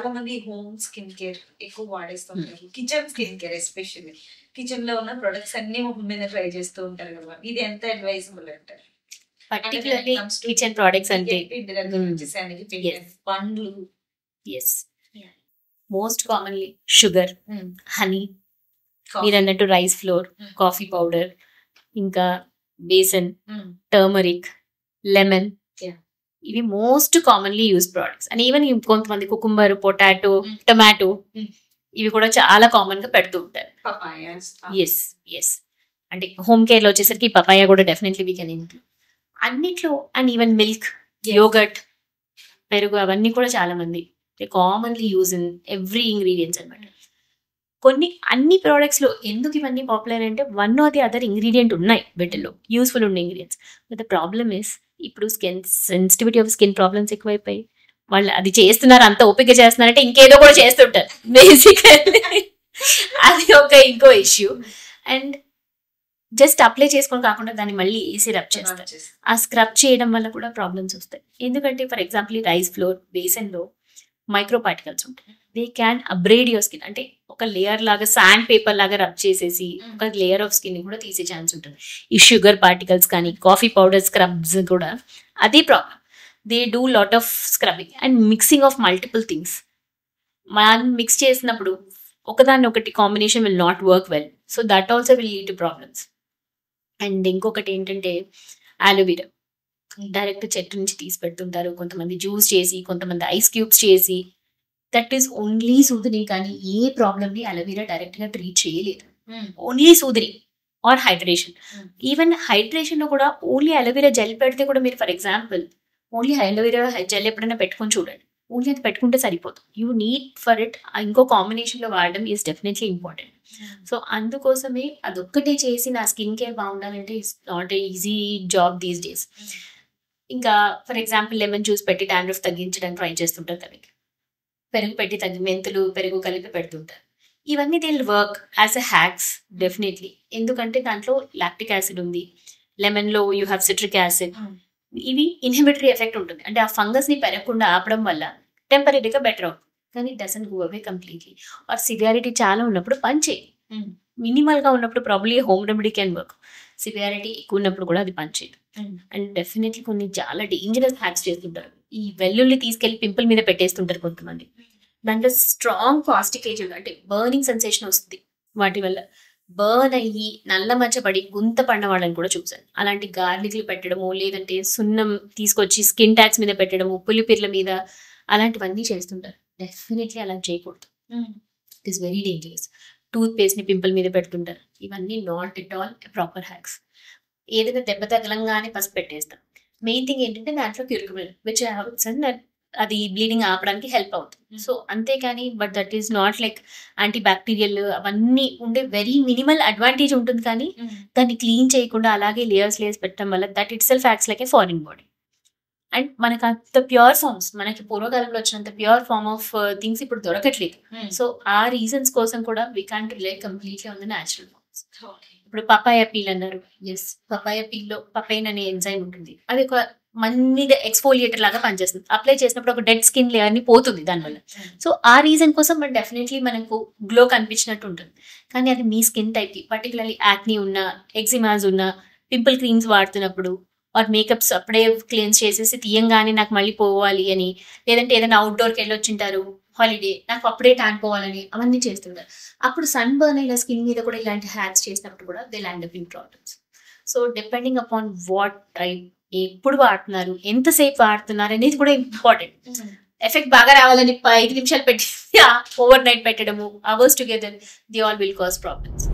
చాలా మంది home skin care ఎక్కువ వాడేస్తుంటారు, kitchen skin care especially kitchen లో ఉన్న ప్రొడక్ట్స్ అన్ని ముఖం మీద ట్రై చేస్తూ ఉంటారు కదా, ఇది ఎంత అడ్వైజబుల్ అంటారు? పర్టికులర్లీ కిచెన్ ప్రోడక్ట్స్ అంటే ఇంటి దగ్గర నుంచి పండ్లు, yes most commonly sugar, honey, మీరు అన్నట్టు రైస్ ఫ్లోర్, కాఫీ పౌడర్, ఇంకా బేసన్, టర్మరిక్, లెమన్, ఇవి most commonly use products. And even కొంతమంది కుకుంబర్, పొటాటో, టొమాటో ఇవి కూడా చాలా కామన్ గా పెడుతూ ఉంటారు. ఎస్ ఎస్ అంటే హోమ్ కేర్ లో వచ్చేసరికి పపాయ కూడా డెఫినెట్లీ వీ కెన్ ఇంక్లూడ్ అన్నిట్లో. అండ్ ఈవెన్ మిల్క్, యోగర్ట్, పెరుగు అవన్నీ కూడా చాలా మంది commonly use in every ingredients అనమాట. అన్ని ప్రోడక్ట్స్ లో ఎందుకు ఇవన్నీ పాపులర్ అంటే one or the other ingredient ఉన్నాయి వీటిల్లో, యూస్ఫుల్ ఉన్న ingredients. But the problem is ఇప్పుడు సెన్సిటివిటీ ఆఫ్ స్కిన్ ప్రాబ్లమ్స్ ఎక్కువైపోయి వాళ్ళు అది చేస్తున్నారు, అంత ఓపిక చేస్తున్నారంటే ఇంకేదో కూడా చేస్తుంటారు బేసికల్లీ. అది ఇంకో ఇష్యూ. అండ్ జస్ట్ అప్లై చేసుకొని కాకుండా దాన్ని మళ్ళీ వేసి రబ్ చేస్తారు. ఆ స్క్రబ్ చేయడం వల్ల కూడా ప్రాబ్లమ్స్ వస్తాయి. ఎందుకంటే ఫర్ ఎగ్జాంపుల్ ఈ రైస్ ఫ్లోర్, బేసన్ లో మైక్రో పార్టికల్స్ ఉంటాయి. They can abrade your skin. అంటే ఒక లేయర్ లాగా శాండ్ పేపర్ లాగా రబ్ చేసేసి ఒక లేయర్ ఆఫ్ స్కిన్ కూడా తీసే ఛాన్స్ ఉంటుంది. ఈ షుగర్ పార్టికల్స్ కానీ కాఫీ పౌడర్ స్క్రబ్స్ కూడా అదే problem. They do lot of scrubbing and mixing of multiple things. మనం మిక్స్ చేసినప్పుడు ఒకదాన్ని ఒకటి combination will not work well. So that also will lead to problems. And ఇంకొకటి ఏంటంటే ఆలోవెరా డైరెక్ట్ చెట్టు నుంచి తీసి పెడుతుంటారు. కొంతమంది జ్యూస్ చేసి, కొంతమంది ఐస్ క్యూబ్స్ చేసి. That is only soothing. కానీ ఏ ప్రాబ్లమ్ ని అలోవెరా డైరెక్ట్ గా ట్రీట్ చేయలేదు. Only soothing or hydration. Even hydration లో కూడా ఓన్లీ అలోవెరా జెల్ పెడితే కూడా మీరు for example only aloe vera gel ఎప్పుడైనా పెట్టుకొని చూడండి. ఓన్లీ అది పెట్టుకుంటే సరిపోదు. యూ నీడ్ ఫర్ ఇట్ ఇంకో కాంబినేషన్ లో వాడడం ఈస్ డెఫినెట్లీ ఇంపార్టెంట్. సో అందుకోసమే అదొక్కటే చేసి నా స్కిన్ కేర్ బాగుండాలంటే it's not a easy job these days. ఇంకా ఫర్ ఎగ్జాంపుల్ లెమన్ జ్యూస్ పెట్టి డాండ్రఫ్ తగ్గించడానికి ట్రై చేస్తుంటారు కదా, పెరుగు పెట్టి మెంతులు పెరుగు కలిపి పెడుతుంటారు. ఇవన్నీ they will work as a hacks definitely. ఎందుకంటే దాంట్లో లాక్టిక్ యాసిడ్ ఉంది, లెమన్ లో యూ హ్యావ్ సిట్రిక్ యాసిడ్. ఇవి ఇన్హిబిటరీ ఎఫెక్ట్ ఉంటుంది. అంటే ఆ ఫంగస్ ని పెరగకుండా ఆపడం వల్ల టెంపరీగా బెటర్ అవుతుంది. కానీ doesn't go away completely. Or severity చాలా ఉన్నప్పుడు పని చేయి. మినిమల్ గా ఉన్నప్పుడు probably home remedy can work. Severity ఎక్కువ ఉన్నప్పుడు కూడా అది పని చేయదు. అండ్ డెఫినెట్లీ కొన్ని చాలా డేంజరస్ హ్యాక్స్ చేస్తుంటారు. ఈ వెల్లుల్లి తీసుకెళ్లి పింపుల్ మీద పెట్టేస్తుంటారు కొంతమంది. దాంట్లో స్ట్రాంగ్ కాస్టిక్ ఏజెంట్ అంటే బర్నింగ్ సెన్సేషన్ వస్తుంది. వాటి వల్ల బర్న్ అయ్యి నల్ల మచ్చబడి గుంత పడిన వాళ్ళని కూడా చూసాను. అలాంటి గార్లిక్లు పెట్టడము, లేదంటే సున్నం తీసుకొచ్చి స్కిన్ ట్యాక్స్ మీద పెట్టడము, పులిపిర్ల మీద, అలాంటివన్నీ చేస్తుంటారు. డెఫినెట్లీ అలా చేయకూడదు. It is very dangerous. Toothpaste ని పింపుల్ మీద పెడుతుంటారు. ఇవన్నీ not at all proper hacks. ఏదైనా దెబ్బ తగలంగానే పసుపు పెట్టేస్తాం. మెయిన్ థింగ్ ఏంటంటే దాంట్లో క్యూరికబుల్ విచ్ అది బ్లీడింగ్ ఆపడానికి హెల్ప్ అవుతుంది. సో అంతేకాని but that is not like anti bacterial అవన్నీ ఉండే వెరీ మినిమల్ అడ్వాంటేజ్ ఉంటుంది. కానీ దాన్ని క్లీన్ చేయకుండా అలాగే లేయర్స్ పెట్టడం వల్ల that it self acts like A foreign body. And మనకు అంత ప్యూర్ ఫార్మ్స్, మనకి పూర్వకాలంలో వచ్చినంత ప్యూర్ ఫార్మ్ ఆఫ్ థింగ్స్ ఇప్పుడు దొరకట్లేదు. సో ఆ రీజన్స్ కోసం కూడా we can't rely completely on the natural forms. ఇప్పుడు పపాయ పీల్ అన్నారు. ఎస్, పపాయ పీల్ లో పపైన్ అనే ఎంజైమ్ ఉంటుంది. అది ఒక మంచిగా ఎక్స్ఫోలియేటర్ లాగా పనిచేస్తుంది. అప్లై చేసినప్పుడు ఒక డెడ్ స్కిన్ లేయర్ ని పోతుంది దానివల్ల. సో ఆ రీజన్ కోసం మనం డెఫినెట్లీ మనకు గ్లో కనిపించినట్టు ఉంటుంది. కానీ అది మీ స్కిన్ టైప్ కి, పర్టికులర్లీ యాక్నీ ఉన్న, ఎగ్జిమాస్ ఉన్న, పింపుల్ క్రీమ్స్ వాడుతున్నప్పుడు ఆర్ మేకప్స్ అప్పుడే క్లీన్స్ చేసేసి తీయంగానే నాకు మళ్ళీ పోవాలి అని, లేదంటే ఏదైనా అవుట్డోర్కి వెళ్ళొచ్చింటారు హాలిడే, నాకు అప్పుడే ట్యాన్ పోవాలని అవన్నీ చేస్తుంటారు. అప్పుడు సన్ బర్న్ అయిన స్కిన్ మీద కూడా ఇలాంటి హ్యాక్స్ చేసినప్పుడు కూడా they land up in problems. So depending upon what type, ఎప్పుడు వాడుతున్నారు, ఎంతసేపు వాడుతున్నారు అనేది కూడా ఇంపార్టెంట్. ఎఫెక్ట్ బాగా రావాలని 5 నిమిషాలు పెట్టి ఓవర్ నైట్ పెట్టడము, hours together, they all will cause problems.